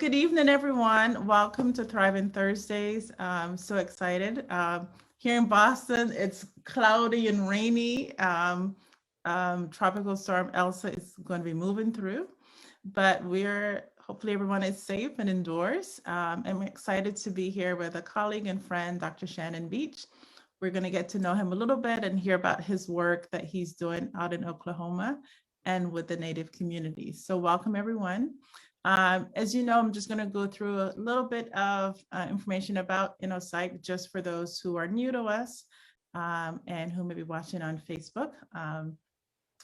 Good evening, everyone. Welcome to Thriving Thursdays. I'm so excited. Here in Boston, it's cloudy and rainy. Tropical storm Elsa is going to be moving through, but hopefully everyone is safe and indoors. And we're excited to be here with a colleague and friend, Dr. Shannon Beach. We're going to get to know him a little bit and hear about his work that he's doing out in Oklahoma and with the Native communities. So welcome, everyone. As you know, I'm just going to go through a little bit of information about InnoPsych just for those who are new to us and who may be watching on Facebook.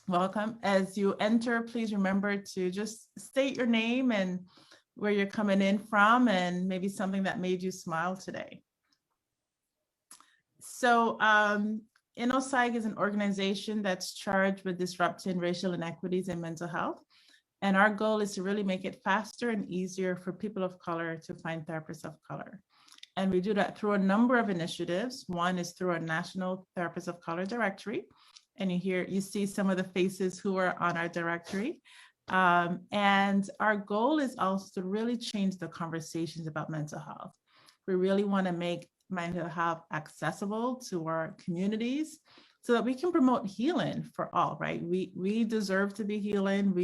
Welcome. As you enter, please remember to just state your name and where you're coming in from and maybe something that made you smile today. So InnoPsych is an organization that's charged with disrupting racial inequities in mental health. And our goal is to really make it faster and easier for people of color to find therapists of color. And we do that through a number of initiatives. One is through our National Therapists of Color Directory. And you see some of the faces who are on our directory. And our goal is also to really change the conversations about mental health. We really want to make mental health accessible to our communities so that we can promote healing for all, right? We deserve to be healing.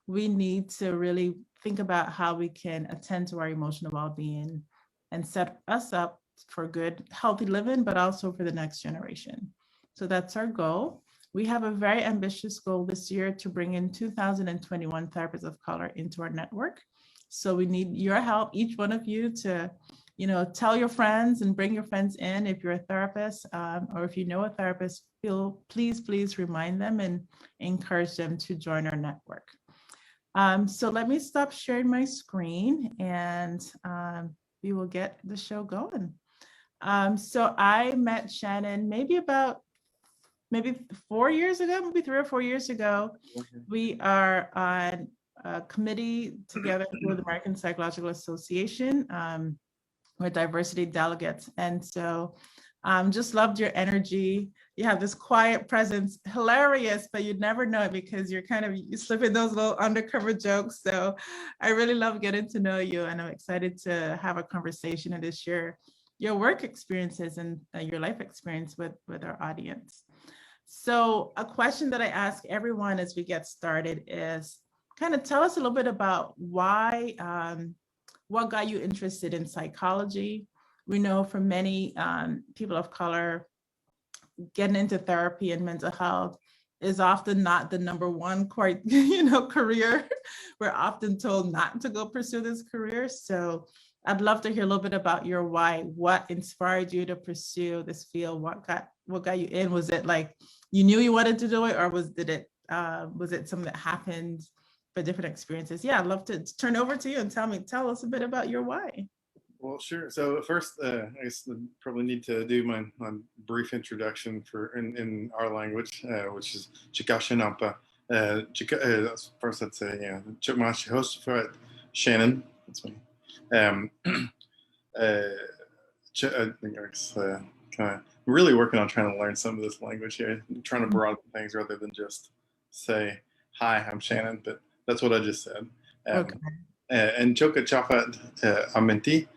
We need to really think about how we can attend to our emotional well-being and set us up for good, healthy living, but also for the next generation. So that's our goal. We have a very ambitious goal this year to bring in 2021 therapists of color into our network. So we need your help, each one of you, to tell your friends and bring your friends in if you're a therapist or if you know a therapist, please remind them and encourage them to join our network. So let me stop sharing my screen and we will get the show going. So I met Shannon maybe 4 years ago, maybe 3 or 4 years ago. We are on a committee together with the American Psychological Association. We're diversity delegates. And so just loved your energy. You have this quiet presence, hilarious, but you'd never know it because you slip in those little undercover jokes. So I really love getting to know you, and I'm excited to have a conversation and to share your work experiences and your life experience with our audience. So a question that I ask everyone as we get started is kind of tell us a little bit about why, what got you interested in psychology. We know for many people of color, getting into therapy and mental health is often not the number one career. We're often told not to go pursue this career. So I'd love to hear a little bit about your why. What inspired you to pursue this field? What got you in? Was it like you knew you wanted to do it, or was it something that happened for different experiences? Yeah, I'd love to turn over to you and tell us a bit about your why. Well, sure. So first, I guess I probably need to do my brief introduction in our language, which is Chickasaw Nation. First, I'd say, yeah, Chipmash host for Shannon. That's me. I think I kind of really working on trying to learn some of this language here, trying to broaden things rather than just say, "Hi, I'm Shannon," but that's what I just said. Okay. And Choka Chafat Amenti.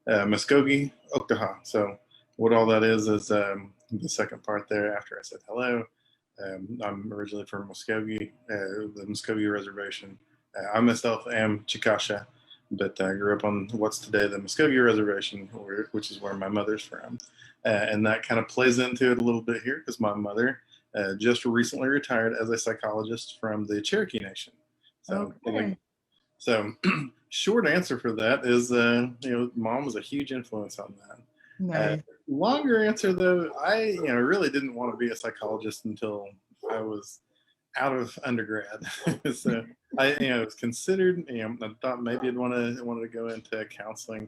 Muskogee, Oktaha. So what all that is the second part there after I said hello. I'm originally from Muskogee, the Muskogee Reservation. I myself am Chickasaw, but I grew up on what's today the Muskogee Reservation, which is where my mother's from. And that kind of plays into it a little bit here because my mother just recently retired as a psychologist from the Cherokee Nation. So okay. So short answer for that is, mom was a huge influence on that. Nice. Longer answer though, I really didn't want to be a psychologist until I was out of undergrad. So I was considered. I thought maybe I'd wanted to go into counseling.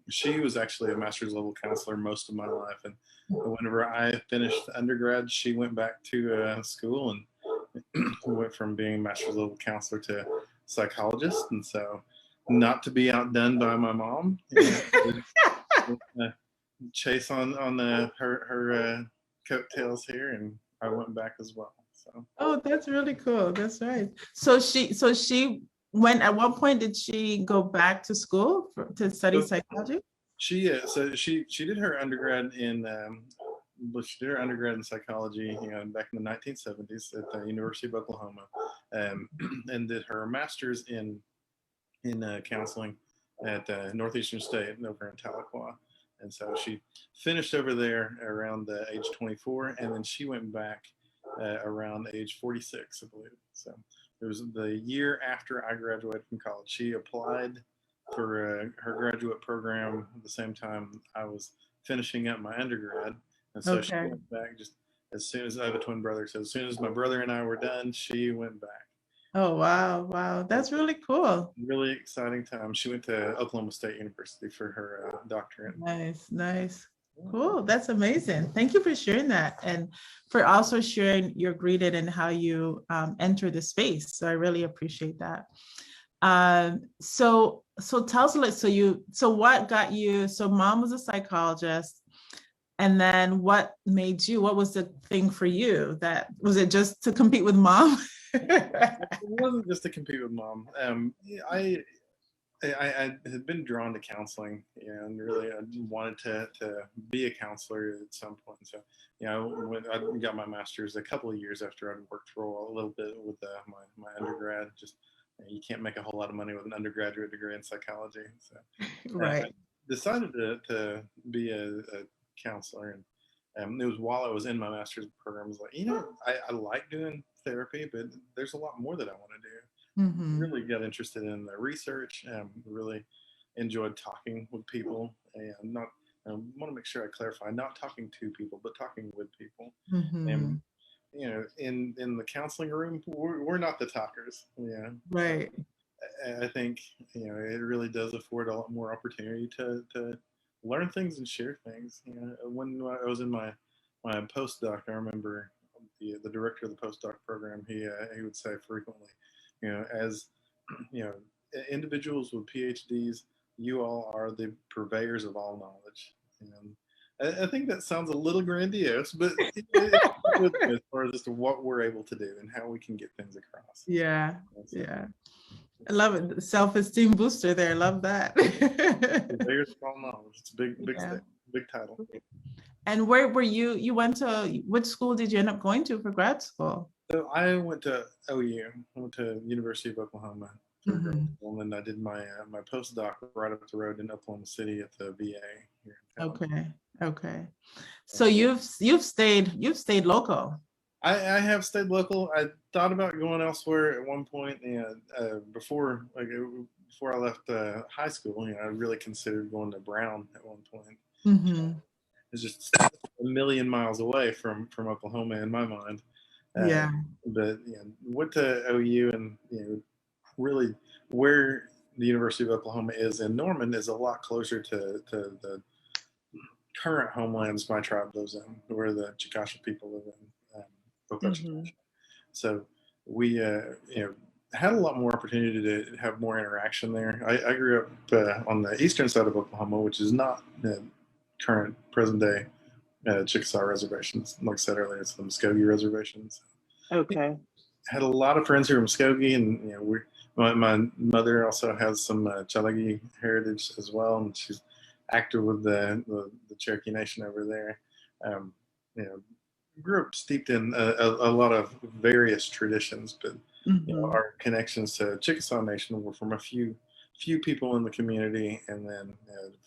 She was actually a master's level counselor most of my life, and whenever I finished undergrad, she went back to school and went from being a master's level counselor to psychologist. And so, not to be outdone by my mom, chase on her coattails here, and I went back as well. So oh, that's really cool. That's right. So she at what point did she go back to school to study psychology? She did her undergrad in psychology, back in the 1970s at the University of Oklahoma, and did her master's in counseling at Northeastern State over in Tahlequah. And so she finished over there around age 24, and then she went back around age 46, I believe. So it was the year after I graduated from college. She applied for her graduate program at the same time I was finishing up my undergrad. And so she went back just as soon as I have a twin brother. So as soon as my brother and I were done, she went back. Oh, wow. That's really cool. Really exciting time. She went to Oklahoma State University for her doctorate. Nice. Cool. That's amazing. Thank you for sharing that, and for also sharing your greeting and how you enter the space. So I really appreciate that. So tell us, what got you, so mom was a psychologist, and then what was the thing for you? Was it just to compete with mom? It wasn't just to compete with mom. I had been drawn to counseling, and really I wanted to be a counselor at some point. So, I got my master's a couple of years after I'd worked for a little bit with my undergrad. Just, you can't make a whole lot of money with an undergraduate degree in psychology. So, right. I decided to be a counselor, and it was while I was in my master's program. I was like, I like doing therapy, but there's a lot more that I want to do. Mm-hmm. Really got interested in the research, and really enjoyed talking with people, and not I want to make sure I clarify, not talking to people, but talking with people. Mm-hmm. And in the counseling room, we're not the talkers. Right. I think it really does afford a lot more opportunity to learn things and share things. When I was in my postdoc, I remember the director of the postdoc program. He would say frequently, as individuals with PhDs, you all are the purveyors of all knowledge. And I think that sounds a little grandiose, but as far as just what we're able to do and how we can get things across. Yeah. I love it. Self-esteem booster there. Love that. Purveyors of all knowledge. It's a big title. And where were you? You went to, which school did you end up going to for grad school? So I went to OU. I went to University of Oklahoma for grad school, and then I did my postdoc right up the road in Oklahoma City at the VA here in town. Okay. So you've stayed local. I have stayed local. I thought about going elsewhere at one point, and before I left high school, I really considered going to Brown at one point. Mm-hmm. It's just a million miles away from Oklahoma in my mind. But went to OU, and really where the University of Oklahoma is in Norman is a lot closer to the current homelands my tribe lives in, where the Chickasaw people live in. So we had a lot more opportunity to have more interaction there. I grew up on the eastern side of Oklahoma, which is not current present day Chickasaw reservations. Like I said earlier, it's the Muskogee reservations. Okay. Had a lot of friends who are Muskogee, and my mother also has some Chalagi heritage as well, and she's active with the Cherokee Nation over there. Grew up steeped in a lot of various traditions, but our connections to Chickasaw Nation were from a few people in the community, and then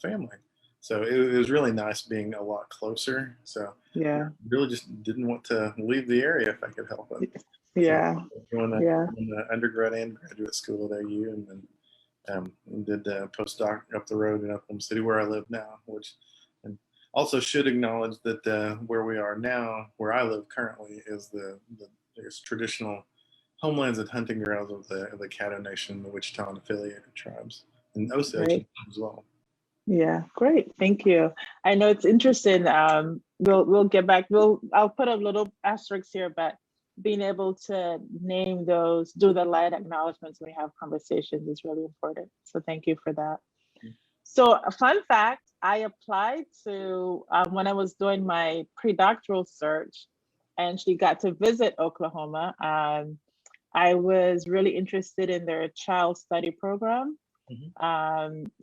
family. So it was really nice being a lot closer. So really just didn't want to leave the area if I could help it. So going to undergrad and graduate school at OU, and then did postdoc up the road in Oklahoma City, where I live now, and also should acknowledge that where we are now, where I live currently, is the traditional homelands and hunting grounds of the Caddo Nation, the Wichita and affiliated tribes, and Osage as well. Yeah, great. Thank you. I know it's interesting. We'll get back. I'll put a little asterisk here, but being able to name those, do the light acknowledgements when we have conversations is really important. So thank you for that. So a fun fact, I applied to, when I was doing my pre-doctoral search, and she got to visit Oklahoma. I was really interested in their child study program.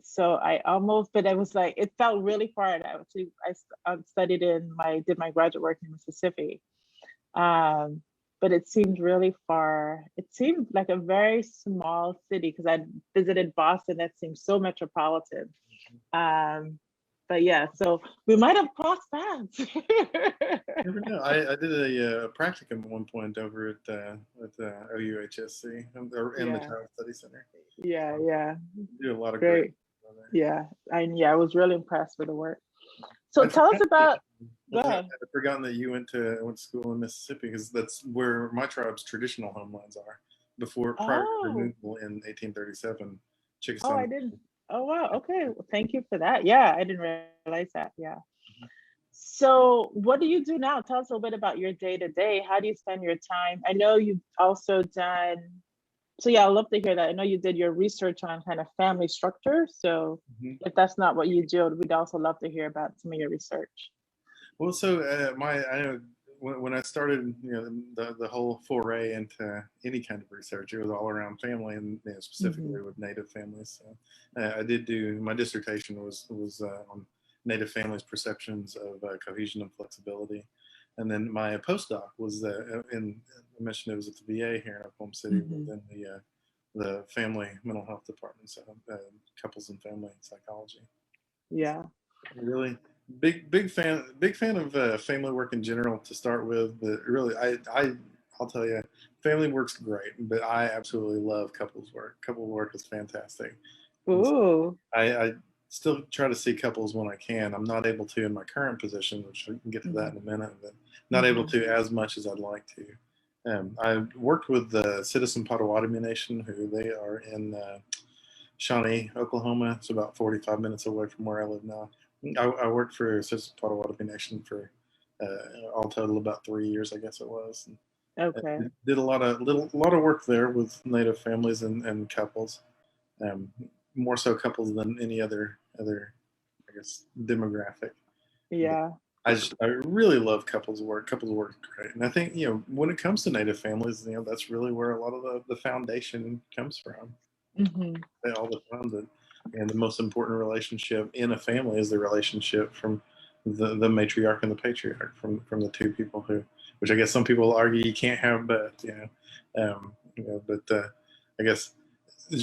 So I almost, but I was like, it felt really far. And I studied did my graduate work in Mississippi. But it seemed really far. It seemed like a very small city because I visited Boston. That seemed so metropolitan. But yeah, so we might have crossed paths. Never know. I did a practicum at one point over at OUHSC or in the Child Study Center. Yeah, yeah. Do a lot of great. Yeah, I was really impressed with the work. So tell us about. Go ahead. I'd forgotten that you went to school in Mississippi because that's where my tribe's traditional homelands are. Prior to removal in 1837, Chickasaw. Oh, I didn't. Oh wow. Okay. Well, thank you for that. Yeah, I didn't realize that. Yeah. So what do you do now? Tell us a little bit about your day to day. How do you spend your time? I know you've also done. So yeah, I'd love to hear that. I know you did your research on kind of family structure. So if that's not what you do, we'd also love to hear about some of your research. Well, so I know when I started, the whole foray into any kind of research, it was all around family and specifically with Native families. So I did do my dissertation was on Native families' perceptions of cohesion and flexibility, and then my postdoc was I mentioned it was at the VA here in Oklahoma City within the family mental health department, so couples and family psychology. Yeah, really. Big fan of family work in general to start with, but really I'll tell you, family work's great, but I absolutely love couples work. Couple work is fantastic. Ooh. I still try to see couples when I can. I'm not able to in my current position, which we can get to that in a minute, but not able to as much as I'd like to. I worked with the Citizen Potawatomi Nation, who they are in Shawnee, Oklahoma. It's about 45 minutes away from where I live now. I worked for Citizen Potawatomi Nation for all total about 3 years, I guess it was. Okay. Did a lot of work there with Native families and couples, more so couples than any other I guess demographic. Yeah. I really love couples work. Couples work is great, and I think when it comes to Native families, that's really where a lot of the foundation comes from. All the time that. And the most important relationship in a family is the relationship from the matriarch and the patriarch, from the two people which I guess some people argue you can't have both, but I guess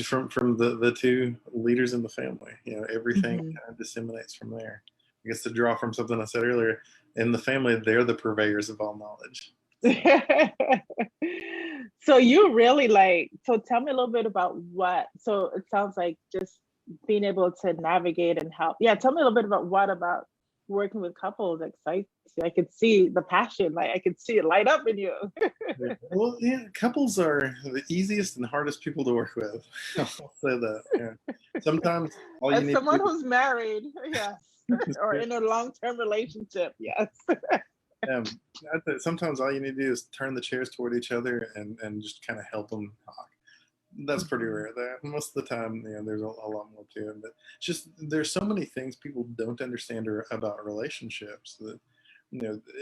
from the two leaders in the family, everything kind of disseminates from there. I guess to draw from something I said earlier, in the family, they're the purveyors of all knowledge. So you really so tell me a little bit about so it sounds like just being able to navigate and help. Yeah, tell me a little bit about what about working with couples excites you. I could see the passion, I could see it light up in you. Well, yeah, couples are the easiest and hardest people to work with. I'll say that. Yeah. Sometimes all you need someone who's married, yes, or in a long-term relationship, yes. Sometimes all you need to do is turn the chairs toward each other and just kind of help them talk. That's pretty rare. Most of the time, there's a lot more to it. But just there's so many things people don't understand about relationships that,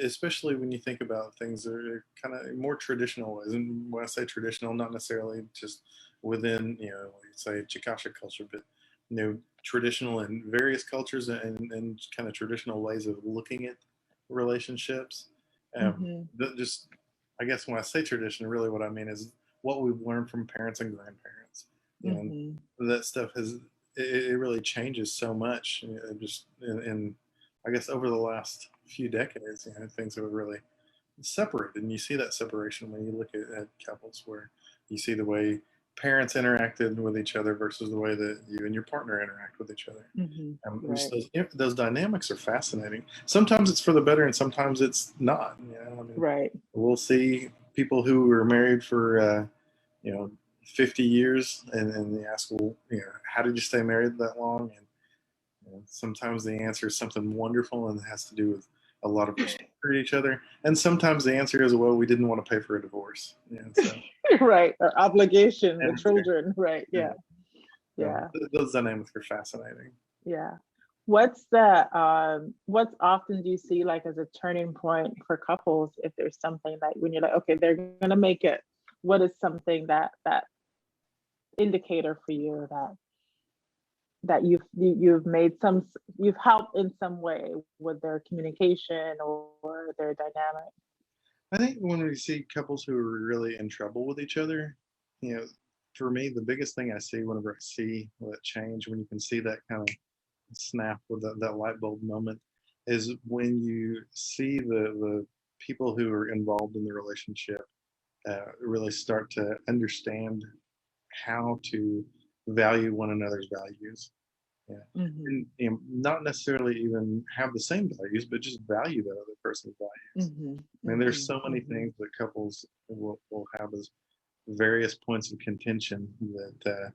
especially when you think about things that are kind of more traditional ways. And when I say traditional, not necessarily just within, say Chickasaw culture, but traditional in various cultures and kind of traditional ways of looking at relationships. Just, I guess when I say tradition, really what I mean is what we've learned from parents and grandparents. And that stuff it really changes so much. Just in I guess over the last few decades, things have really separated, and you see that separation when you look at couples, where you see the way parents interacted with each other versus the way that you and your partner interact with each other. Right. Those dynamics are fascinating. Sometimes it's for the better, and sometimes it's not. Right. We'll see people who were married for 50 years, and they ask, well, how did you stay married that long? And sometimes the answer is something wonderful, and it has to do with a lot of respect for each other. And sometimes the answer is, well, we didn't want to pay for a divorce. So. Right, or obligation, the children. Right. Yeah. Those dynamics are fascinating. Yeah. What often do you see as a turning point for couples, if there's something when you're like, okay, they're gonna make it, what is something that indicator for you that you've helped in some way with their communication or their dynamic? I think when we see couples who are really in trouble with each other, for me, the biggest thing I see whenever I see that change, when you can see that kind of snap with that light bulb moment, is when you see the people who are involved in the relationship really start to understand how to value one another's values. Yeah. Mm-hmm. And not necessarily even have the same values, but just value that other person's values. Mm-hmm. I mean, there's so many things that couples will have as various points of contention that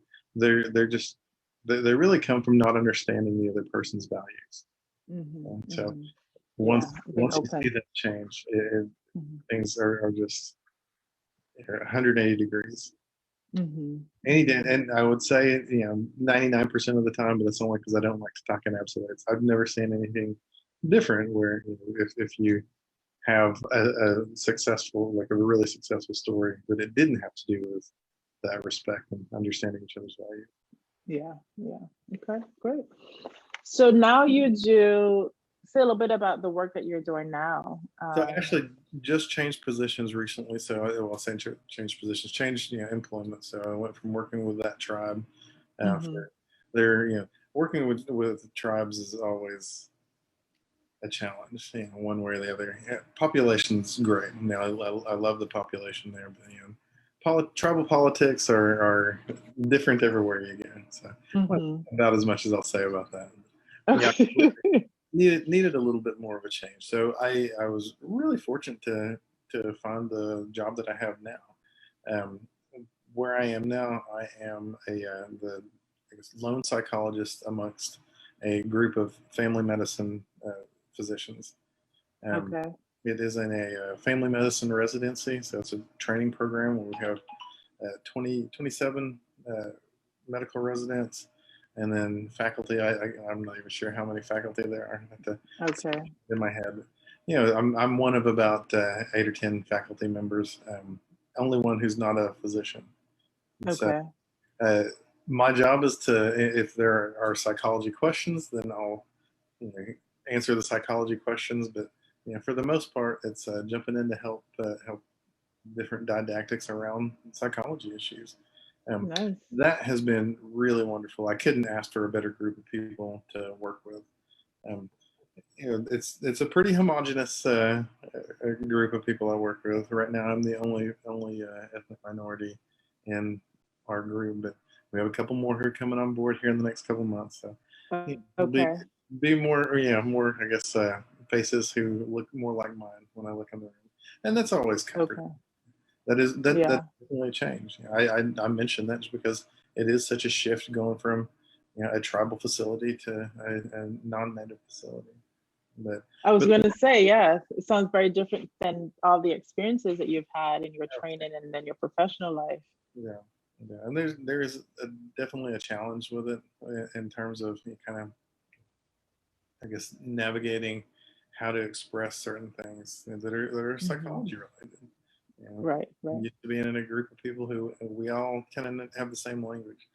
they really come from not understanding the other person's values. Mm-hmm. And so Mm-hmm. once Yeah, being once you see open. that change, Mm-hmm. things are just 180 degrees. Mm-hmm. Any day, and I would say 99% of the time, but it's only because I don't like to talk in absolutes. I've never seen anything different where if you have a successful, like a really successful story, that it didn't have to do with that respect and understanding each other's value. Yeah, yeah. Okay, great. So now you do say a little bit about the work that you're doing now. So I actually just changed positions recently. So well, say changed positions, changed employment. So I went from working with that tribe for their working with tribes is always a challenge, one way or the other. Yeah, population's great. I love the population there, but tribal politics are different everywhere you go. So about as much as I'll say about that. Yeah, needed a little bit more of a change. So I was really fortunate to find the job that I have now. Um, where I am now, I am the lone psychologist amongst a group of family medicine physicians. Um, Okay. it is in a family medicine residency, so it's a training program where we have 27 medical residents, and then faculty. I'm not even sure how many faculty there are Okay. in my head. I'm one of about 8 or 10 faculty members. Only one who's not a physician. So Okay. my job is if there are psychology questions, then I'll answer the psychology questions. But for the most part, it's jumping in to help different didactics around psychology issues. Nice. That has been really wonderful. I couldn't ask for a better group of people to work with. Um, it's a pretty homogenous group of people I work with. Right now, I'm the only ethnic minority in our group, but we have a couple more who are coming on board here in the next couple months. So it'll be more, more I guess faces who look more like mine when I look in the room, and that's always comforting. Okay. That's definitely a change. I mentioned that just because it is such a shift going from a tribal facility to a non-native facility. But I was going to say, yeah, it sounds very different than all the experiences that you've had in your training and then your professional life. Yeah, and there's definitely a challenge with it in terms of kind of, I guess, navigating how to express certain things that are psychology related. Right. Used to being in a group of people who we all kind of have the same language.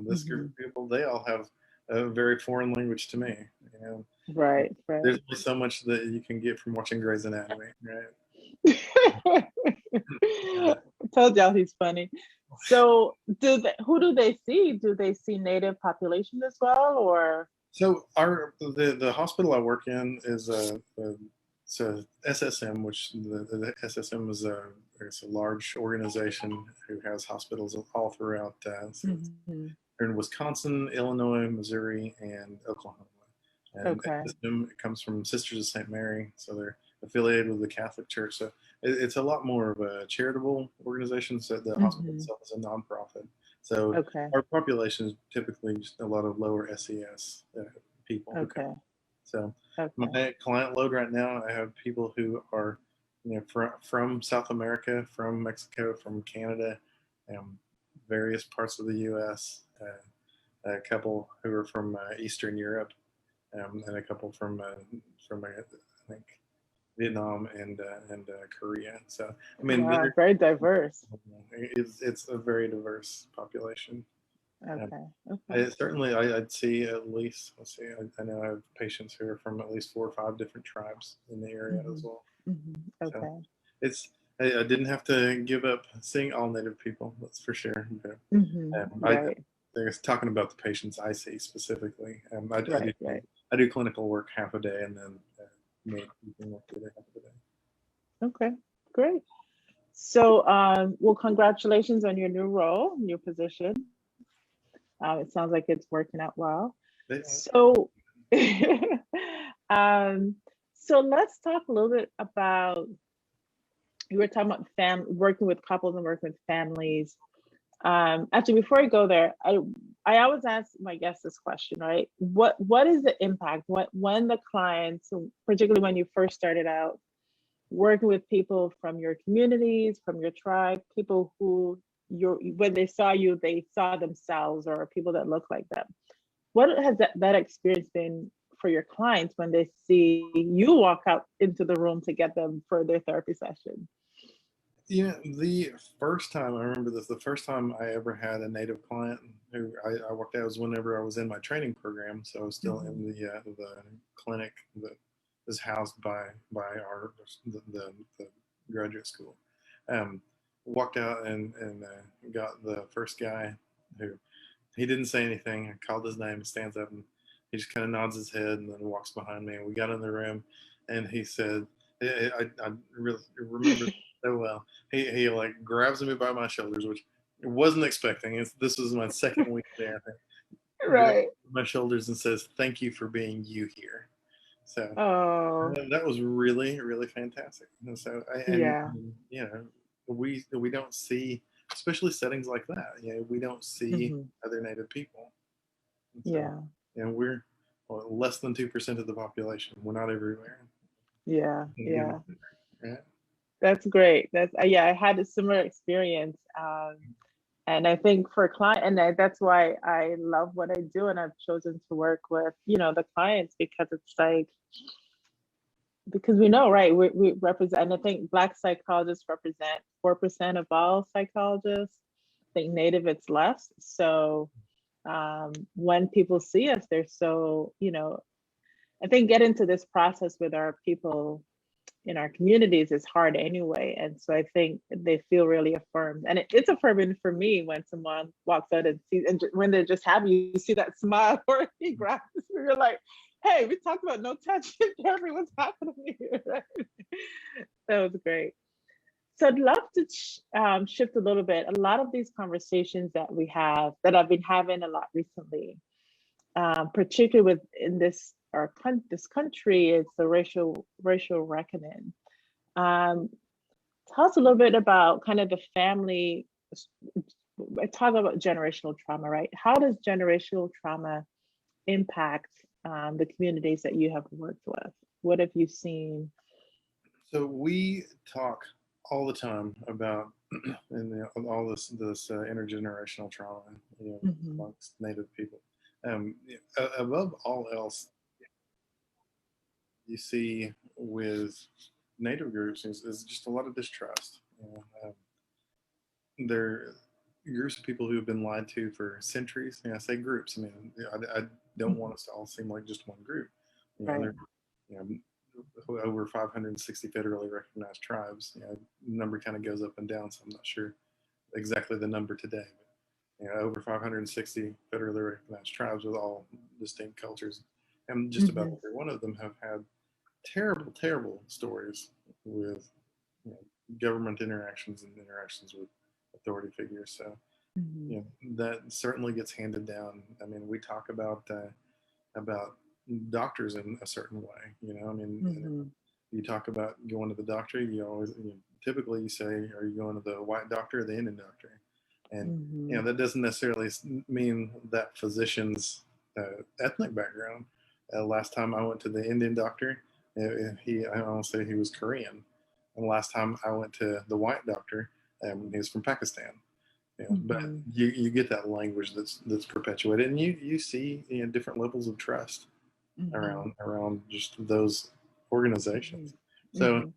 This group of people, they all have a very foreign language to me. Right. There's only so much that you can get from watching Grey's Anatomy, right? I told y'all he's funny. So who do they see? Do they see native population as well, or? So the hospital I work in is it's a SSM, which the SSM is it's a large organization who has hospitals all throughout. In Wisconsin, Illinois, Missouri, and Oklahoma. And SSM, it comes from Sisters of St. Mary, so they're affiliated with the Catholic Church. So it's a lot more of a charitable organization. So the hospital itself is a nonprofit. So our population is typically just a lot of lower SES people. Okay. So my client load right now, I have people who are from South America, from Mexico, from Canada, various parts of the U.S., a couple who are from Eastern Europe, and a couple from I think Vietnam and Korea. So I mean, Wow, very diverse. it's a very diverse population. Okay. Certainly, I'd see at least, let's see, I know I have patients who are from at least 4 or 5 different tribes in the area as well. Okay. So it's, I didn't have to give up seeing all Native people, that's for sure. But Right. I was talking about the patients I see specifically. Right. I do clinical work half a day and then Native people work the other half of the day. Okay. Great. So, well, congratulations on your new role, new position. It sounds like it's working out well. So, so let's talk a little bit about, you were talking about working with couples and working with families. Actually, before I go there, I always ask my guests this question, right? What is the impact when the clients, particularly when you first started out, working with people from your communities, from your tribe, people who when they saw you, they saw themselves or people that look like them. What has that experience been for your clients when they see you walk out into the room to get them for their therapy session? Yeah, the first time I remember this, the first time I ever had a Native client who I worked at was whenever I was in my training program. So I was still in the clinic that is housed by the graduate school. Walked out and got the first guy who he didn't say anything. I called his name, stands up, and he just kind of nods his head and then walks behind me. And we got in the room, and he said, I really remember so well. He like grabs me by my shoulders, which I wasn't expecting. This was my second week there. Right. My shoulders and says, "Thank you for being you here." So that was really, really fantastic. And so you know, we don't see, especially settings like that. You know, we don't see other Native people. So, and we're less than 2% of the population. We're not everywhere. Yeah. That's great. I had a similar experience. And I think for client, and that's why I love what I do, and I've chosen to work with, the clients, because it's like, because we know, right? We represent, I think Black psychologists represent 4% of all psychologists. I think Native it's less. So when people see us, they're so, I think get into this process with our people in our communities is hard anyway. And so I think they feel really affirmed. And it's affirming for me when someone walks out and sees, and when they're just happy, you see that smile or he grabs you, you're like, hey, we talked about no touching, Jeremy, what's happening here? That was great. So I'd love to shift a little bit. A lot of these conversations that we have, that I've been having a lot recently, particularly within this country, is the racial reckoning. Tell us a little bit about kind of the family. I talk about generational trauma, right? How does generational trauma impact the communities that you have worked with? What have you seen? So we talk all the time about all this intergenerational trauma, amongst Native people. Above all else, you see with Native groups is just a lot of distrust. They're groups of people who have been lied to for centuries. I say groups. I mean, I don't want us to all seem like just one group. Right. Over 560 federally recognized tribes. The number kind of goes up and down, so I'm not sure exactly the number today. But over 560 federally recognized tribes with all distinct cultures, and just about every one of them have had terrible, terrible stories with government interactions and interactions with authority figures. So, that certainly gets handed down. I mean, we talk about doctors in a certain way. You talk about going to the doctor. Typically you say, "Are you going to the white doctor or the Indian doctor?" And that doesn't necessarily mean that physician's ethnic background. Last time I went to the Indian doctor, I want to say he was Korean. And the last time I went to the white doctor, he was from Pakistan. But you get that language that's perpetuated, and you see different levels of trust around just those organizations. So,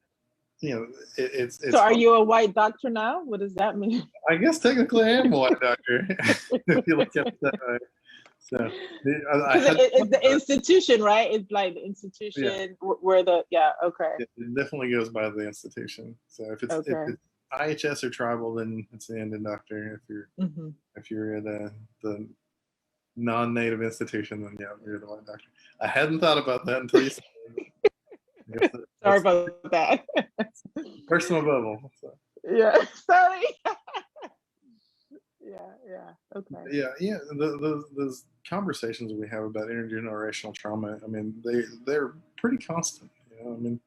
you know, So it's are hard. you a white doctor now? What does that mean? I guess technically I am a white doctor if you look at it that way. So I Because had it's the institution, right? It's like the yeah, institution where the, yeah, okay. it definitely goes by the institution. So if it's Okay. IHS or tribal, then it's the Indian doctor. Hmm. If you're at the non-native institution, then yeah, you're the white doctor. I hadn't thought about that until you said it. I guess Sorry that's about that. personal bubble. So. Yeah, sorry. Yeah, okay. Yeah. Those conversations we have about intergenerational trauma, I mean, they're pretty constant. I mean,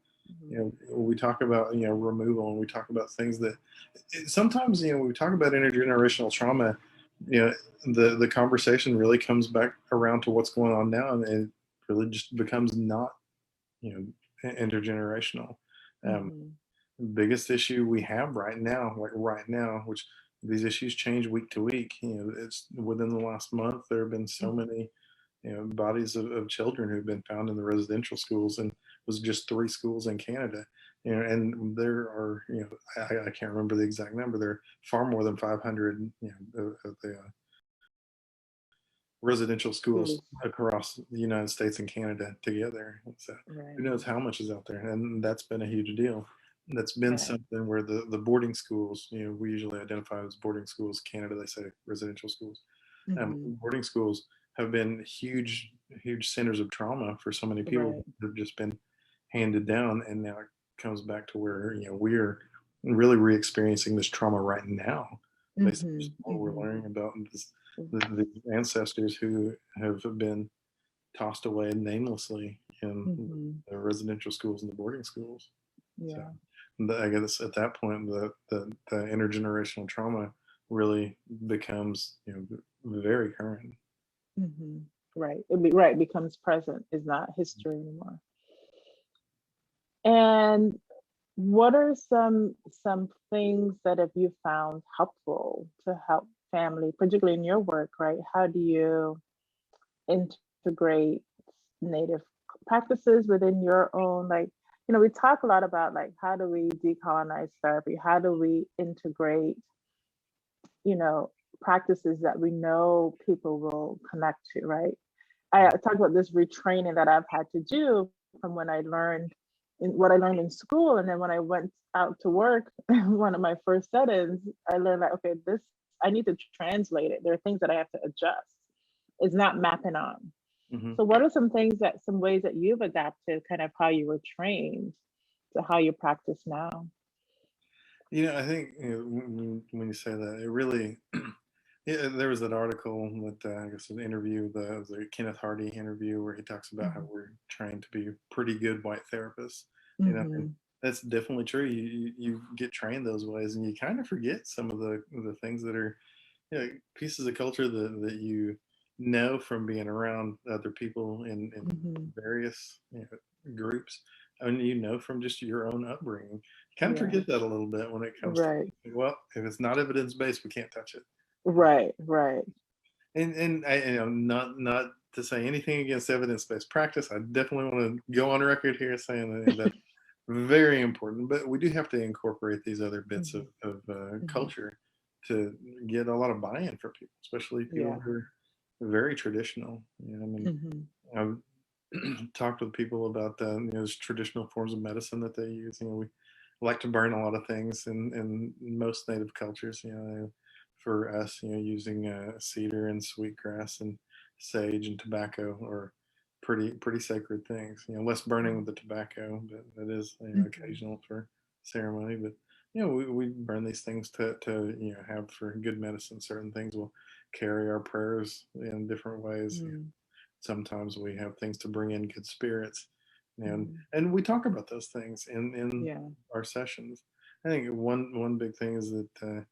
we talk about removal, and we talk about things that sometimes when we talk about intergenerational trauma, the conversation really comes back around to what's going on now, and it really just becomes not intergenerational. Biggest issue we have right now, which these issues change week to week. It's within the last month there have been so many bodies of children who've been found in the residential schools, and it was just 3 schools in Canada. And there are I can't remember the exact number. There are far more than 500 of the residential schools across the United States and Canada together. So Right. who knows how much is out there, and that's been a huge deal. That's been something where the boarding schools, we usually identify as boarding schools. Canada, they say residential schools. Boarding schools have been huge centers of trauma for so many people. Right. That have just been handed down, and now it comes back to where we're really re-experiencing this trauma right now, based on what we're learning about the ancestors who have been tossed away namelessly in the residential schools and the boarding schools. Yeah. So I guess at that point, the intergenerational trauma really becomes very current. Right. Right, becomes present, is not history anymore. And what are some things that have you found helpful to help family, particularly in your work, right? How do you integrate Native practices within your own, like, we talk a lot about like, how do we decolonize therapy? How do we integrate, practices that we know people will connect to, right? I talk about this retraining that I've had to do from when I learned what I learned in school. And then when I went out to work, one of my first settings, I learned that, okay, I need to translate it. There are things that I have to adjust. It's not mapping on. So what are some ways that you've adapted kind of how you were trained to how you practice now? I think when you say that, it really, there was that article that I guess an interview, the Kenneth Hardy interview, where he talks about how we're trained to be pretty good white therapists. And that's definitely true. You get trained those ways, and you kind of forget some of the things that are pieces of culture that you know from being around other people in various groups, and from just your own upbringing. Kind of forget that a little bit when it comes to, well, if it's not evidence-based, we can't touch it. Right. And I, not to say anything against evidence-based practice. I definitely want to go on record here saying that that's very important, but we do have to incorporate these other bits of culture to get a lot of buy-in for people, especially people who are very traditional. I mean, I've talked with people about those traditional forms of medicine that they use. We like to burn a lot of things in most native cultures. For us, using cedar and sweetgrass and sage and tobacco are pretty sacred things. Less burning with the tobacco, but that is occasional for ceremony. But we burn these things to have for good medicine. Certain things will carry our prayers in different ways. Sometimes we have things to bring in good spirits, and we talk about those things in our sessions. I think one big thing is that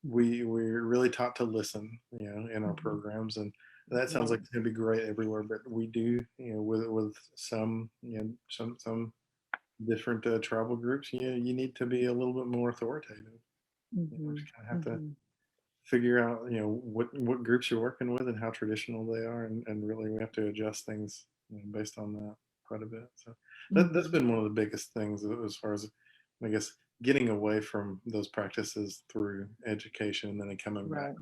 we're really taught to listen, in our programs, and that sounds like it's going to be great everywhere. But we do, with some, some different tribal groups, you need to be a little bit more authoritative. You just kind of have to figure out, what groups you're working with and how traditional they are, and really we have to adjust things based on that. quite a bit. So that's been one of the biggest things as far as, I guess, getting away from those practices through education and then coming back.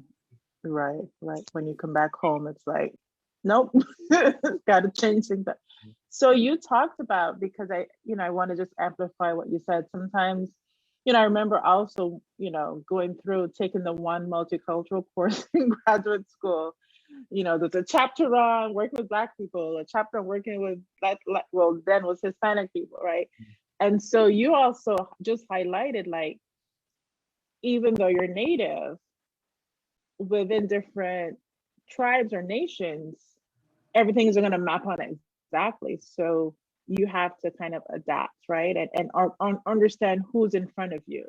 Right. When you come back home, it's like, nope, got to change things up. So you talked about, because I want to just amplify what you said. Sometimes, I remember also, going through taking the one multicultural course in graduate school. There's a chapter on working with Black people, a chapter on working with then was Hispanic people, right? And so you also just highlighted, like, even though you're Native, within different tribes or nations, everything is going to map on it exactly. So you have to kind of adapt, right? And understand who's in front of you,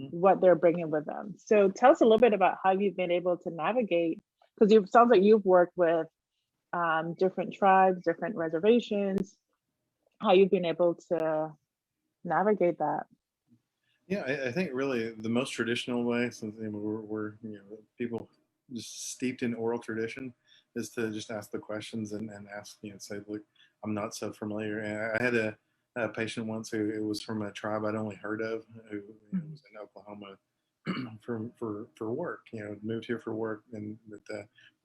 what they're bringing with them. So tell us a little bit about how you've been able to navigate, because it sounds like you've worked with different tribes, different reservations, how you've been able to navigate that. Yeah, I think really the most traditional way, since we're people just steeped in oral tradition, is to just ask the questions and ask, say, look, I'm not so familiar. And I had a patient once who it was from a tribe I'd only heard of, who was in Oklahoma for work. Moved here for work, and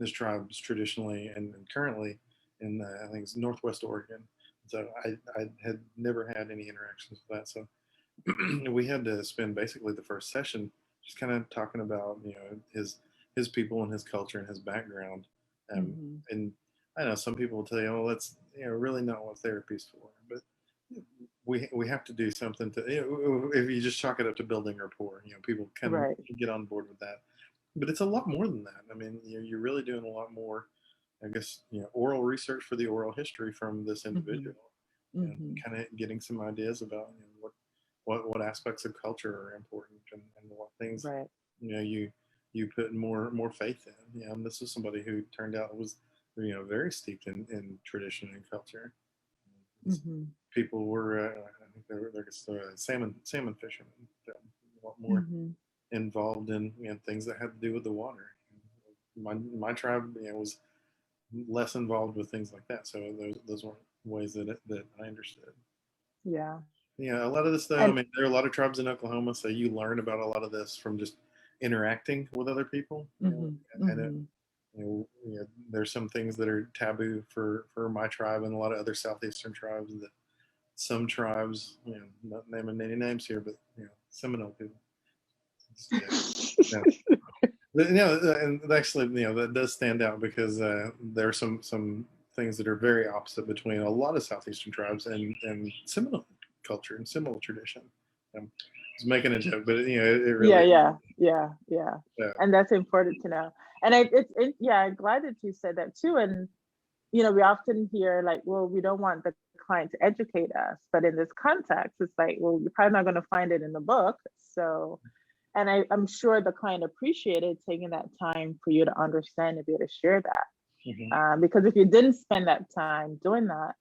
this tribe is traditionally and currently in I think it's Northwest Oregon. So I had never had any interactions with that. So we had to spend basically the first session just kind of talking about his people and his culture and his background. And I know some people will tell you, oh, that's really not what therapy's for, but we have to do something to, if you just chalk it up to building rapport, people kind of get on board with that. But it's a lot more than that. I mean, you're really doing a lot more, I guess, oral research for the oral history from this individual, and kind of getting some ideas about what aspects of culture are important, and what things you put more faith in. And this is somebody who turned out was very steeped in tradition and culture. People were I think they're salmon fishermen, a lot more involved in things that had to do with the water. My tribe was less involved with things like that, so those weren't ways that I understood. A lot of this though, I mean, there are a lot of tribes in Oklahoma, so you learn about a lot of this from just interacting with other people. There's some things that are taboo for my tribe and a lot of other southeastern tribes, that some tribes, not naming any names here, but Seminole people. And actually, that does stand out, because there are some things that are very opposite between a lot of southeastern tribes and Seminole culture and Seminole tradition. I was making a joke, but it really yeah. And that's important to know. And I'm glad that you said that too. And we often hear, like, well, we don't want the client to educate us, but in this context, it's like, well, you're probably not going to find it in the book. So, and I'm sure the client appreciated taking that time for you to understand and be able to share that. Because if you didn't spend that time doing that,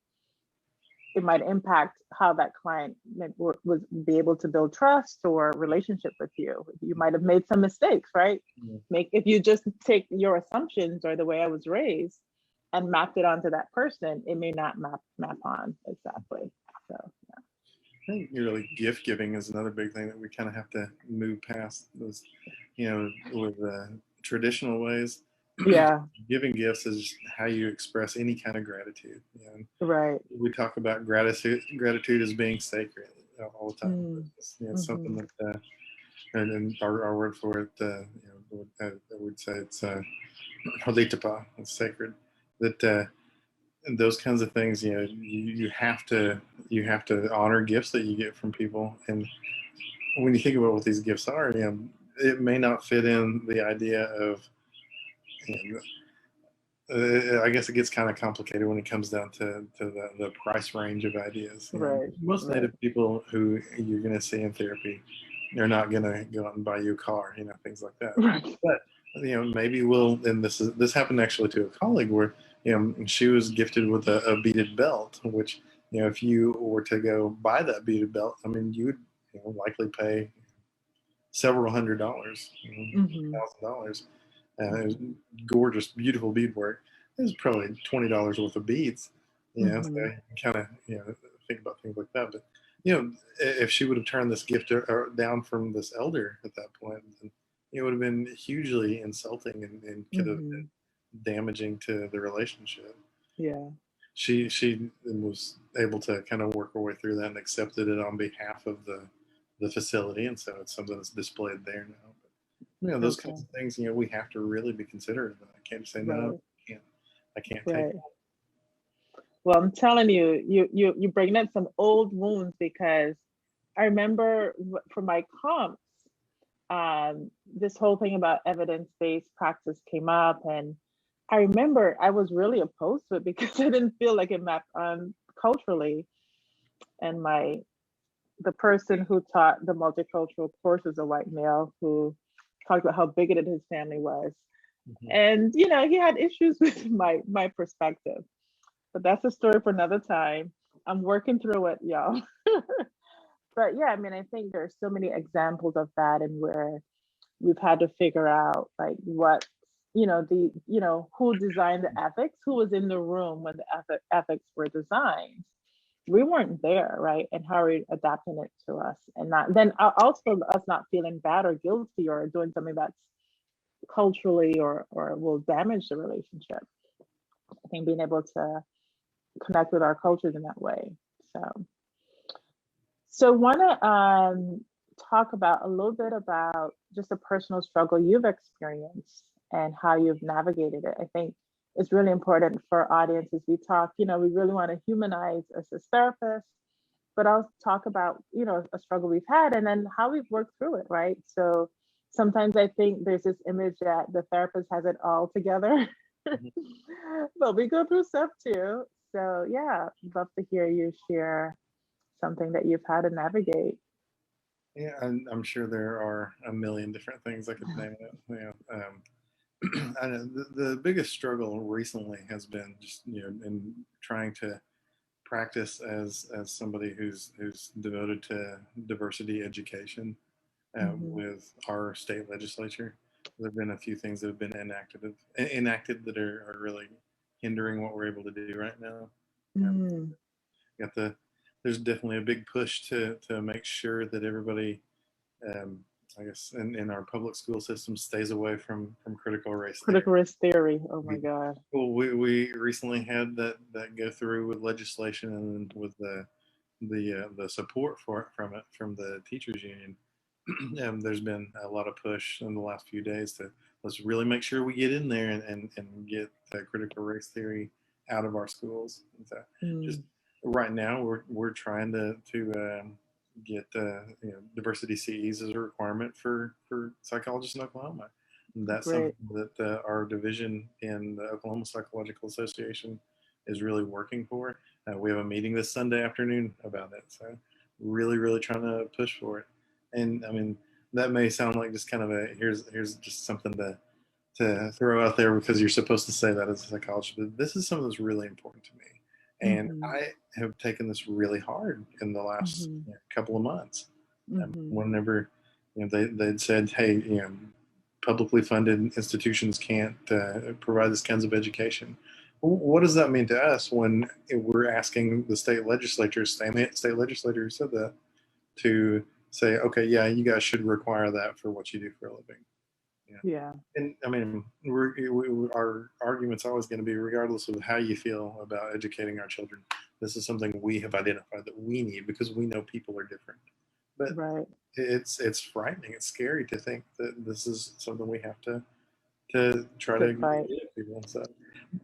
it might impact how that client would be able to build trust or relationship with you. You might have made some mistakes, right? If you just take your assumptions or the way I was raised and mapped it onto that person, it may not map on exactly. So I think really gift giving is another big thing that we kind of have to move past those, with traditional ways. Giving gifts is how you express any kind of gratitude. We talk about gratitude as being sacred all the time. It's something that, and our word for it, I would say it's Halitapa, it's sacred. That those kinds of things, you have to honor gifts that you get from people. And when you think about what these gifts are, it may not fit in the idea of, I guess it gets kind of complicated when it comes down to the price range of ideas. Most Native people who you're going to see in therapy, they're not going to go out and buy you a car, things like that. But maybe and this happened actually to a colleague where she was gifted with a beaded belt, which if you were to go buy that beaded belt, I mean, you would likely pay several $100s, $1,000. It was gorgeous, beautiful beadwork. It was probably $20 worth of beads. Yeah, so you kind of think about things like that. But if she would have turned this gift down from this elder at that point, then it would have been hugely insulting and could have been damaging to the relationship. Yeah. She was able to kind of work her way through that and accepted it on behalf of the facility, and so it's something that's displayed there now. But those kinds of things, we have to really be considerate of it. I can't just say no. I can't take it. Well, I'm telling you, you bring up some old wounds, because I remember from my comps, this whole thing about evidence-based practice came up, and I remember I was really opposed to it because I didn't feel like it mapped on culturally. And the person who taught the multicultural course was a white male who talked about how bigoted his family was. And he had issues with my perspective. But that's a story for another time. I'm working through it, y'all. But yeah, I mean, I think there's so many examples of that, and where we've had to figure out like what, who designed the ethics, who was in the room when the ethics were designed. We weren't there, right? And how are we adapting it to us, and not then also us not feeling bad or guilty or doing something that's culturally or will damage the relationship. I think being able to connect with our cultures in that way. So want to talk about a little bit about just a personal struggle you've experienced and how you've navigated it. I think it's really important for audiences. We talk, we really want to humanize us as therapists, but I'll talk about, a struggle we've had and then how we've worked through it, right? So sometimes I think there's this image that the therapist has it all together, but we go through stuff too. So yeah, I'd love to hear you share something that you've had to navigate. Yeah, I'm sure there are a million different things I could name it. I know the biggest struggle recently has been just in trying to practice as somebody who's devoted to diversity education with our state legislature. There have been a few things that have been enacted that are really hindering what we're able to do right now. There's definitely a big push to make sure that everybody, I guess, in our public school system stays away from critical race theory. Oh my God. Well, we recently had that go through with legislation and with the support for it from the teachers union. There's been a lot of push in the last few days to let's really make sure we get in there and get critical race theory out of our schools. And so just right now we're trying to get diversity CEs as a requirement for psychologists in Oklahoma. And that's something that our division in the Oklahoma Psychological Association is really working for. We have a meeting this Sunday afternoon about it. So really trying to push for it. And I mean, that may sound like just kind of here's just something to throw out there because you're supposed to say that as a psychologist, but this is something that's really important to me. And I have taken this really hard in the last couple of months. Whenever they'd said, hey, publicly funded institutions can't provide this kinds of education. What does that mean to us when we're asking the state legislators said that, to say, okay, yeah, you guys should require that for what you do for a living. Yeah. And I mean, our argument's always going to be, regardless of how you feel about educating our children, this is something we have identified that we need because we know people are different. But it's frightening. It's scary to think that this is something we have to try to get people. So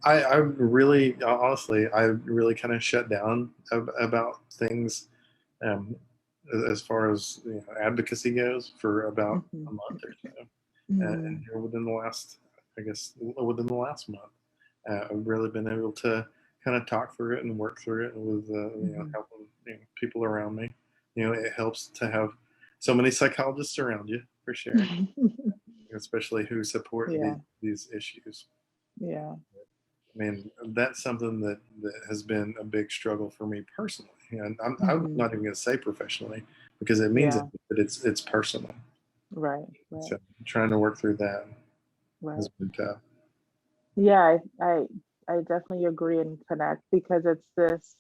I really, honestly, I really kind of shut down about things as far as advocacy goes for about a month or so. And here within the last month, I've really been able to kind of talk through it and work through it with helping people around me. It helps to have so many psychologists around you, for sure, especially who support these issues. Yeah. I mean, that's something that has been a big struggle for me personally. And I'm not even going to say professionally because it means that it's personal. Right. So trying to work through that has been tough. Yeah, I I definitely agree and connect, because it's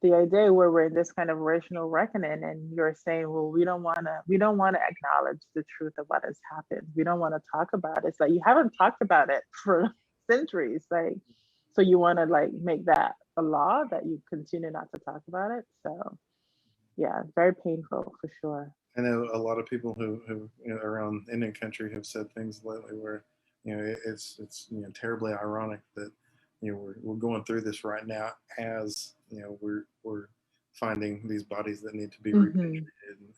the idea where we're in this kind of racial reckoning, and you're saying, well, we don't want to acknowledge the truth of what has happened. We don't want to talk about it. It's like, you haven't talked about it for centuries. Like, so you want to like make that a law that you continue not to talk about it. So yeah, very painful for sure. I know a lot of people who around Indian country have said things lately where, it's terribly ironic that, we're going through this right now as, we're finding these bodies that need to be repatriated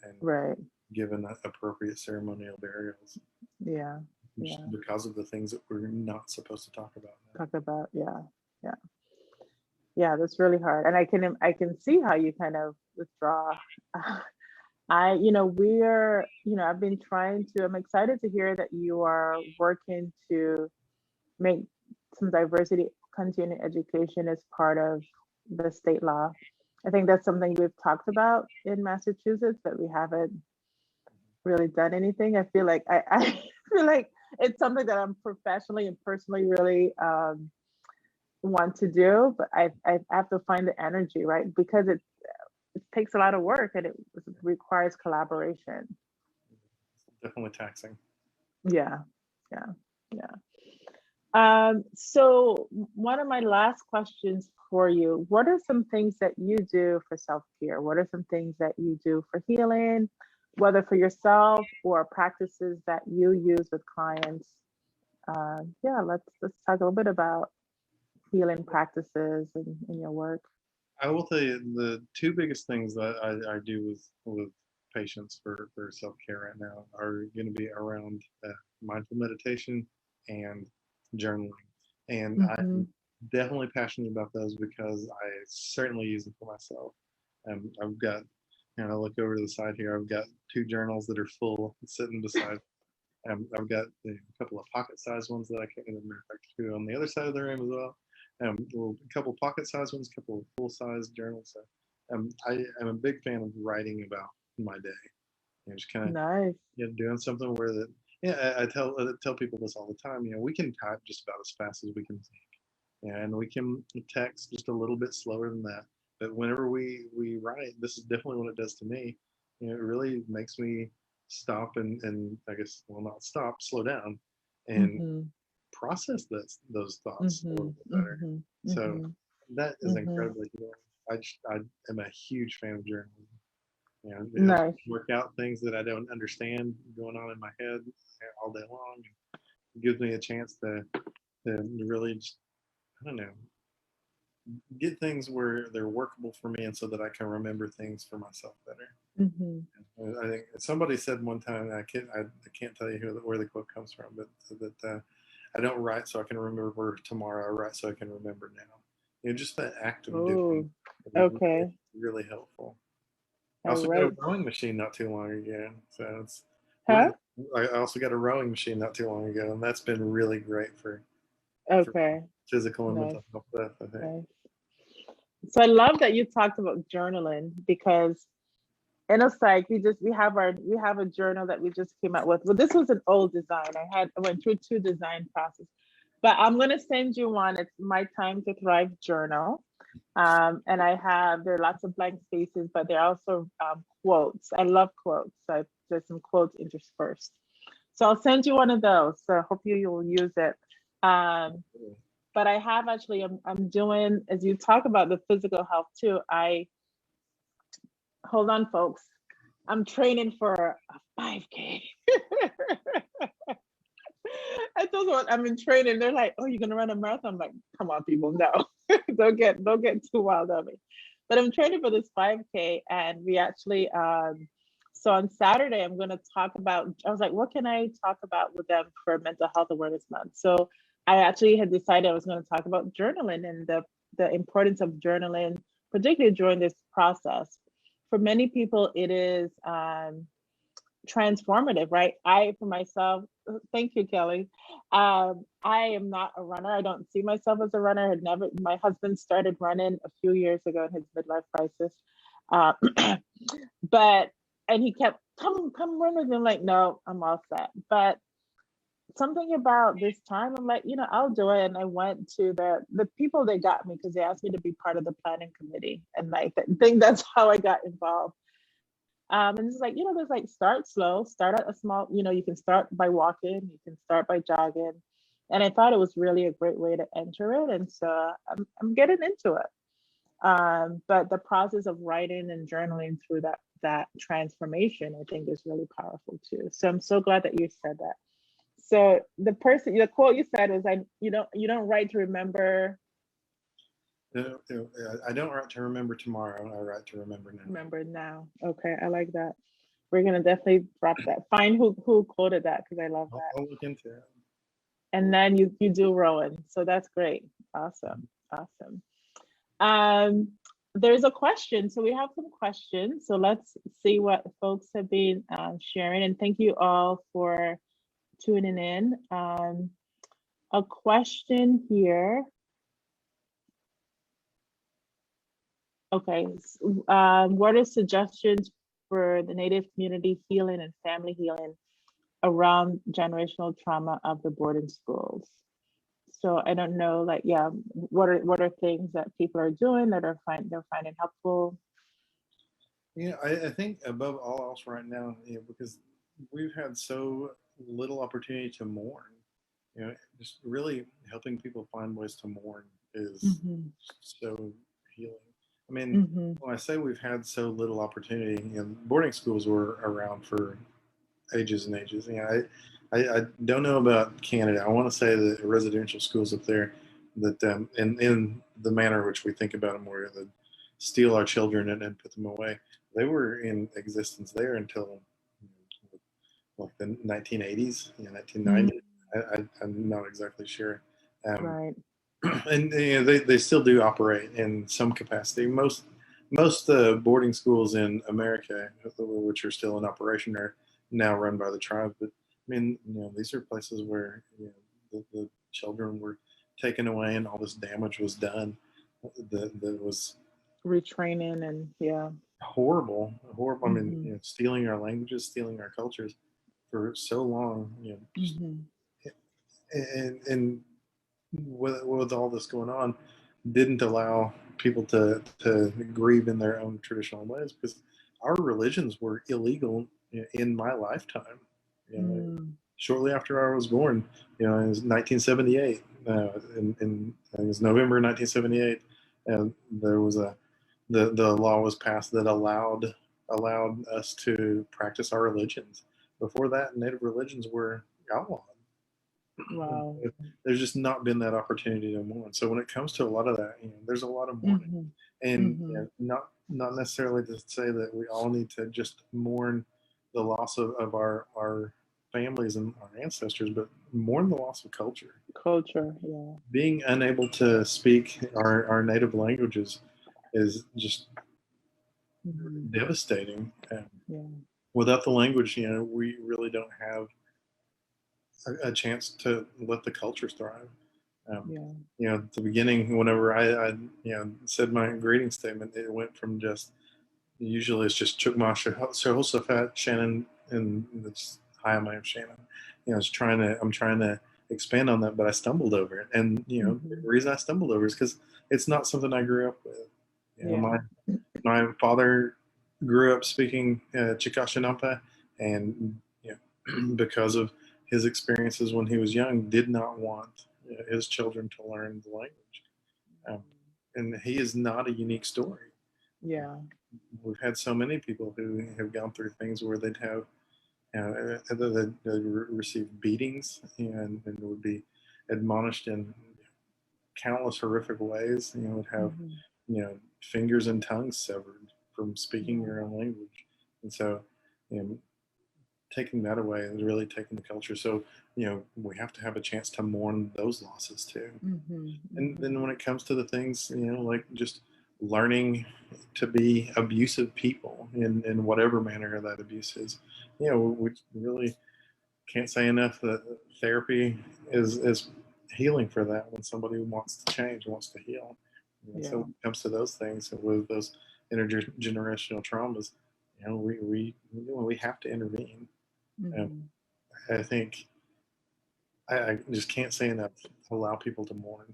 and Right. given appropriate ceremonial burials. Yeah. Yeah. Because of the things that we're not supposed to talk about. Talk about, yeah. Yeah. Yeah, that's really hard. And I can see how you kind of withdraw. I've been I'm excited to hear that you are working to make some diversity continuing education as part of the state law. I think that's something we've talked about in Massachusetts, but we haven't really done anything. I feel like I feel like it's something that I'm professionally and personally really want to do, but I have to find the energy, right? Because it takes a lot of work, and it requires collaboration. Definitely taxing. Yeah. So one of my last questions for you, what are some things that you do for self-care? What are some things that you do for healing, whether for yourself or practices that you use with clients? Let's talk a little bit about healing practices in your work. I will tell you the two biggest things that I do with patients for self-care right now are going to be around mindful meditation and journaling. And I'm definitely passionate about those because I certainly use them for myself. I've got, I look over to the side here, I've got 2 journals that are full sitting beside. I've got a couple of pocket-sized ones that I can, in fact, do on the other side of the room as well. A couple pocket-sized ones, a couple of full-size journals. So, I am a big fan of writing about my day. Just kind of Nice. doing something where that. Yeah, I tell people this all the time. We can type just about as fast as we can think, and we can text just a little bit slower than that. But whenever we write, this is definitely what it does to me. It really makes me stop and I guess, well, not stop, slow down, and process those thoughts a little bit better. So that is incredibly healing. I am a huge fan of journaling. Nice. Work out things that I don't understand going on in my head all day long. It gives me a chance to really just, I don't know, get things where they're workable for me, and so that I can remember things for myself better. I think somebody said one time, I can't tell you where the quote comes from, but that I don't write so I can remember tomorrow. I write so I can remember now. Just that act of doing. Okay. Really helpful. I also got a rowing machine not too long ago. So it's I also got a rowing machine not too long ago, and that's been really great for physical and mental health stuff, I think. Nice. So I love that you talked about journaling, because in a psych, we have a journal that we just came out with. Well, this was an old design. I went through 2 design processes, but I'm gonna send you one. It's My Time to Thrive journal. And there are lots of blank spaces, but there are also quotes. I love quotes. So there's some quotes interspersed. So I'll send you one of those. So I hope you'll use it. But I have actually, I'm doing, as you talk about the physical health too, hold on, folks. I'm training for a 5K. I told them I'm in training. They're like, "Oh, you're gonna run a marathon?" I'm like, "Come on, people, no, don't get too wild on me." But I'm training for this 5K, and we actually, so on Saturday, I'm gonna talk about. I was like, "What can I talk about with them for Mental Health Awareness Month?" So I actually had decided I was going to talk about journaling and the importance of journaling, particularly during this process. For many people, it is transformative, right? For myself, thank you, Kelly. I am not a runner. I don't see myself as a runner. My husband started running a few years ago in his midlife crisis. And he kept, come run with me. I'm like, no, I'm all set. But something about this time, I'm like, I'll do it. And I went to the people that got me, because they asked me to be part of the planning committee. And like, I think that's how I got involved. And it's like, there's like, start slow, start at a small, you can start by walking, you can start by jogging. And I thought it was really a great way to enter it. And so I'm getting into it. But the process of writing and journaling through that transformation, I think, is really powerful too. So I'm so glad that you said that. So the quote you said was, you don't write to remember. I don't write to remember tomorrow. I write to remember now. Remember now. Okay, I like that. We're gonna definitely drop that. Find who quoted that, because I love that. I'll look into it. And then you do Rowan. So that's great. Awesome. There's a question. So we have some questions. So let's see what folks have been sharing. And thank you all for tuning in. A question here. Okay. What are suggestions for the Native community healing and family healing around generational trauma of the boarding schools? So I don't know, like, what are things that people are doing that they're finding helpful? I think above all else right now, because we've had so little opportunity to mourn, just really helping people find ways to mourn is so healing. I mean, when I say we've had so little opportunity, boarding schools were around for ages and ages. I don't know about Canada. I want to say that residential schools up there, that in the manner in which we think about them, where they steal our children and put them away, they were in existence there until like the 1980s, 1990s. I'm not exactly sure. Right. And they still do operate in some capacity. Most boarding schools in America, which are still in operation, are now run by the tribe. But I mean, these are places where the children were taken away and all this damage was done. That was retraining and horrible. I mean, stealing our languages, stealing our cultures for so long. And with all this going on, didn't allow people to grieve in their own traditional ways, because our religions were illegal in my lifetime. Shortly after I was born, it was 1978. It was November 1978, and there was the law was passed that allowed us to practice our religions. Before that, Native religions were outlawed. Wow. There's just not been that opportunity to mourn. So when it comes to a lot of that, there's a lot of mourning, and not necessarily to say that we all need to just mourn the loss of our families and our ancestors, but mourn the loss of culture. Being unable to speak our native languages is just devastating. Without the language, we really don't have a chance to let the cultures thrive. At the beginning, whenever I said my greeting statement, it went from just, usually it's just Chukma Shahosafat Shannon, and it's, hi, my name's Shannon. I'm trying to expand on that, but I stumbled over it. And the reason I stumbled over it is because it's not something I grew up with. My father grew up speaking Chickasaw Nation, and because of his experiences when he was young, did not want his children to learn the language. And he is not a unique story. We've had so many people who have gone through things where they'd have, they'd receive beatings and would be admonished in countless horrific ways. Would have, fingers and tongues severed from speaking your own language. And so, taking that away is really taking the culture. So, we have to have a chance to mourn those losses too. And then when it comes to the things, like just learning to be abusive people in whatever manner that abuse is, we really can't say enough that therapy is healing for that when somebody wants to change, wants to heal. So when it comes to those things, with those intergenerational traumas, we have to intervene. I think I just can't say enough. Allow people to mourn.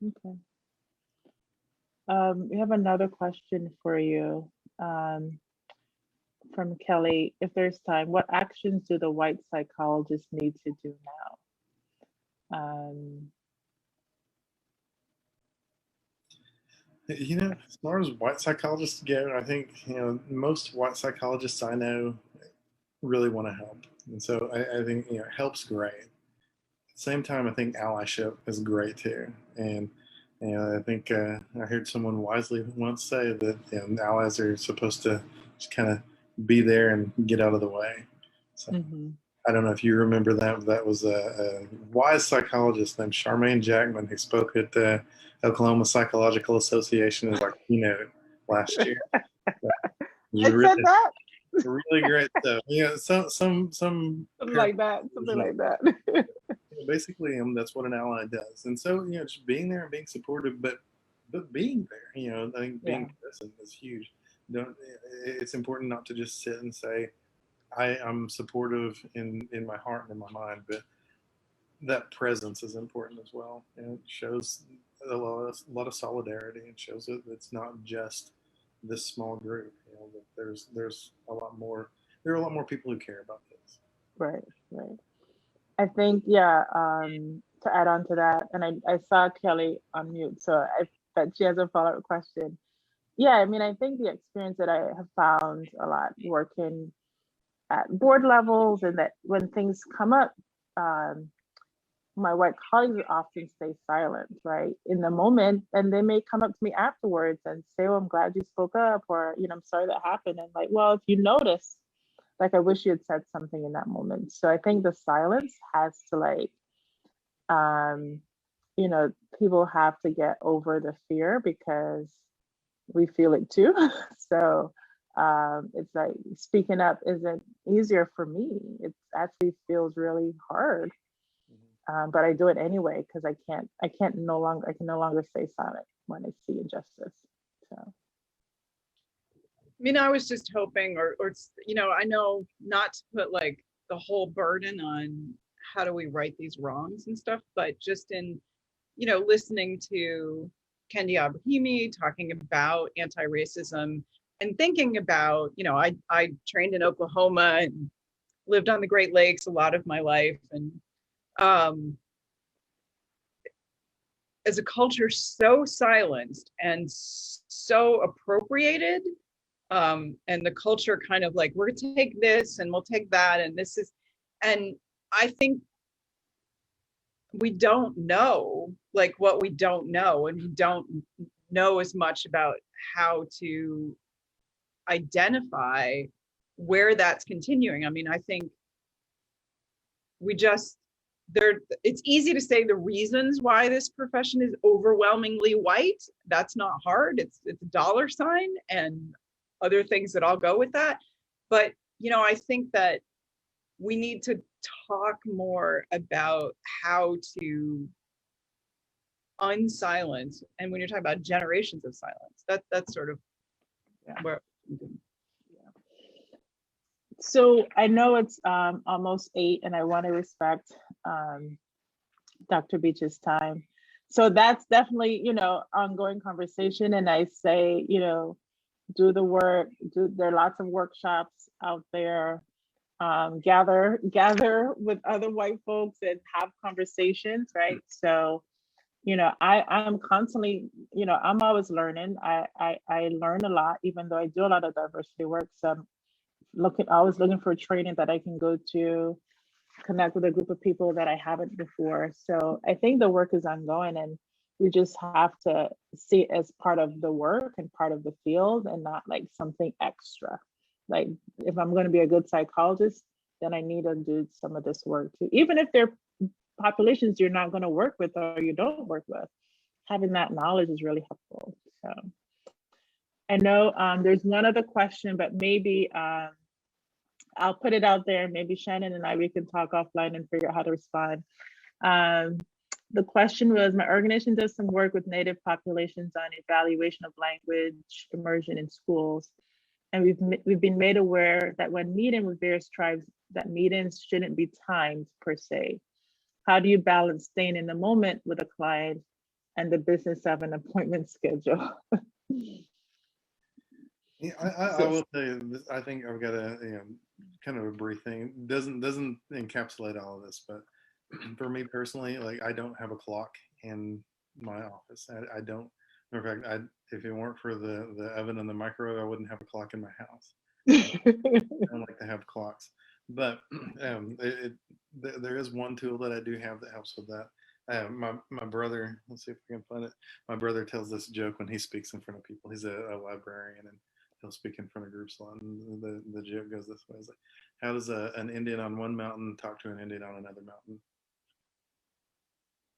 Okay. We have another question for you from Kelly. If there's time, what actions do the white psychologists need to do now? As far as white psychologists go, I think, most white psychologists I know really want to help. And so I think, help's great. At the same time, I think allyship is great too. And, I think I heard someone wisely once say that allies are supposed to just kind of be there and get out of the way. So I don't know if you remember that. That was a wise psychologist named Charmaine Jackman who spoke at the Oklahoma Psychological Association as our keynote last year. I said that. Really great stuff. Something like that. Basically, that's what an ally does. And so, just being there and being supportive, but being there. I think being present is huge. It's important not to just sit and say, I'm supportive in my heart and in my mind, but that presence is important as well. And it shows a lot of solidarity, and shows that it's not just this small group. That there's a lot more. There are a lot more people who care about this. Right. I think, to add on to that, and I saw Kelly on mute, so I bet she has a follow-up question. Yeah, I mean, I think the experience that I have found a lot working at board levels, and that when things come up, my white colleagues often stay silent, right, in the moment, and they may come up to me afterwards and say, "Oh, I'm glad you spoke up," or, "I'm sorry that happened." And like, well, if you notice, like, I wish you had said something in that moment. So I think the silence has to people have to get over the fear, because we feel it too. So it's like speaking up isn't easier for me. It actually feels really hard. But I do it anyway, because I can no longer stay silent when I see injustice. So. I mean, I was just hoping, or I know not to put like the whole burden on how do we right these wrongs and stuff, but just in, listening to Kendi Abrahimi talking about anti-racism, and thinking about, I trained in Oklahoma and lived on the Great Lakes a lot of my life, and as a culture so silenced and so appropriated, and the culture kind of like, we're gonna take this and we'll take that, and this is, and I think we don't know like what we don't know, and we don't know as much about how to identify where that's continuing. I mean, I think it's easy to say the reasons why this profession is overwhelmingly white. That's not hard. It's a dollar sign and other things that all go with that. But, I think that we need to talk more about how to unsilence. And when you're talking about generations of silence, that's sort of where. So I know it's almost 8, and I want to respect Dr. Beach's time. So that's definitely, ongoing conversation. And I say, do the work. There are lots of workshops out there. Gather with other white folks and have conversations, right? So, I'm constantly, I'm always learning. I learn a lot, even though I do a lot of diversity work. So always looking for training that I can go to, connect with a group of people that I haven't before. So I think the work is ongoing, and we just have to see it as part of the work and part of the field, and not like something extra. Like, if I'm going to be a good psychologist, then I need to do some of this work too. Even if they're populations you're not going to work with or you don't work with, having that knowledge is really helpful. So I know there's one other question, but maybe I'll put it out there. Maybe Shannon and we can talk offline and figure out how to respond. The question was, my organization does some work with Native populations on evaluation of language immersion in schools. And we've been made aware that when meeting with various tribes, that meetings shouldn't be timed per se. how do you balance staying in the moment with a client and the business of an appointment schedule? Yeah, I will tell you this. I think I've got a kind of a brief thing. Doesn't encapsulate all of this, but for me personally, like I don't have a clock in my office. I don't. Matter of fact, if it weren't for the oven and the microwave, I wouldn't have a clock in my house. I don't like to have clocks, but there is one tool that I do have that helps with that. My brother, let's see if we can find it. My brother tells this joke when he speaks in front of people. He's a librarian and he'll speak in front of groups a lot. And the joke goes this way: it's like, how does an Indian on one mountain talk to an Indian on another mountain?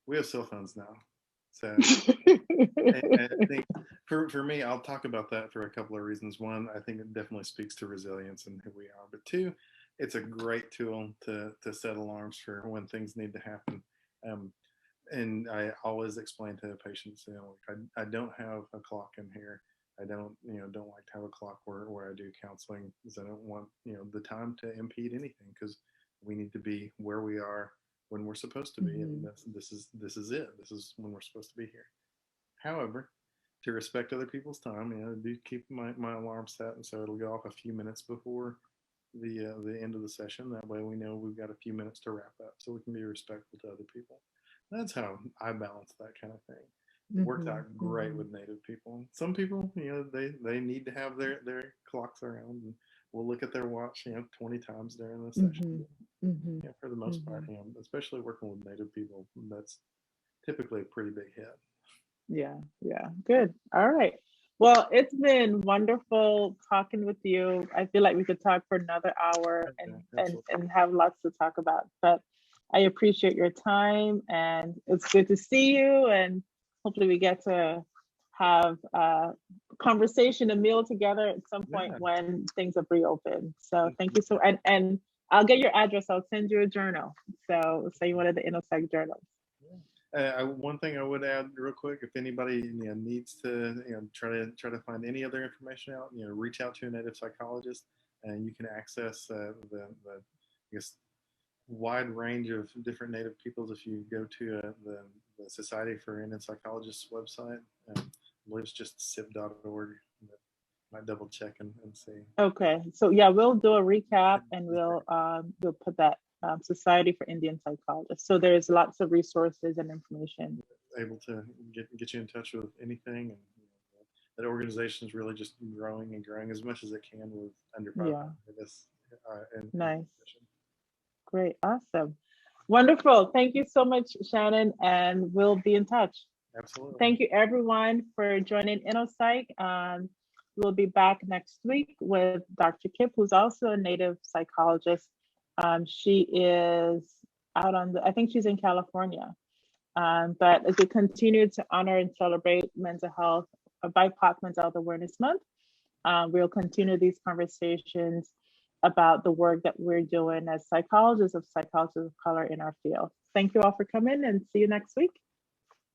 We have cell phones now, so I think for me, I'll talk about that for a couple of reasons. One, I think it definitely speaks to resilience and who we are. But two, it's a great tool to set alarms for when things need to happen. And I always explain to patients, like I don't have a clock in here. I don't like to have a clock where I do counseling because I don't want, the time to impede anything, because we need to be where we are when we're supposed to be. And this is it. This is when we're supposed to be here. However, to respect other people's time, I do keep my alarm set, and so it'll go off a few minutes before the end of the session. That way we know we've got a few minutes to wrap up, so we can be respectful to other people. That's how I balance that kind of thing. It works out great with Native people. Some people, they need to have their clocks around, and we'll look at their watch, 20 times during the session. Yeah, for the most part, especially working with Native people, that's typically a pretty big hit. Yeah, good. All right. Well, it's been wonderful talking with you. I feel like we could talk for another hour and have lots to talk about, but I appreciate your time, and it's good to see you, and hopefully we get to have a conversation, a meal together at some point when things are reopened. So thank you so, and I'll get your address. I'll send you a journal. So you wanted the InnoPsych journals. One thing I would add real quick, if anybody needs to try to find any other information out, reach out to a Native psychologist, and you can access the I guess wide range of different Native peoples if you go to the Society for Indian Psychologists website. I believe it's just sip.org. Might double check and see. Okay, so yeah, we'll do a recap, and we'll put that Society for Indian Psychologists. So there's lots of resources and information. Able to get you in touch with anything, and that organization is really just growing and growing as much as it can with under 500. Nice. Great, awesome, wonderful. Thank you so much, Shannon, and we'll be in touch. Absolutely. Thank you everyone for joining InnoPsych. We'll be back next week with Dr. Kip, who's also a Native psychologist. She is out on I think she's in California. But as we continue to honor and celebrate mental health, BIPOC Mental Health Awareness Month, we'll continue these conversations about the work that we're doing as psychologists of color in our field. Thank you all for coming, and see you next week.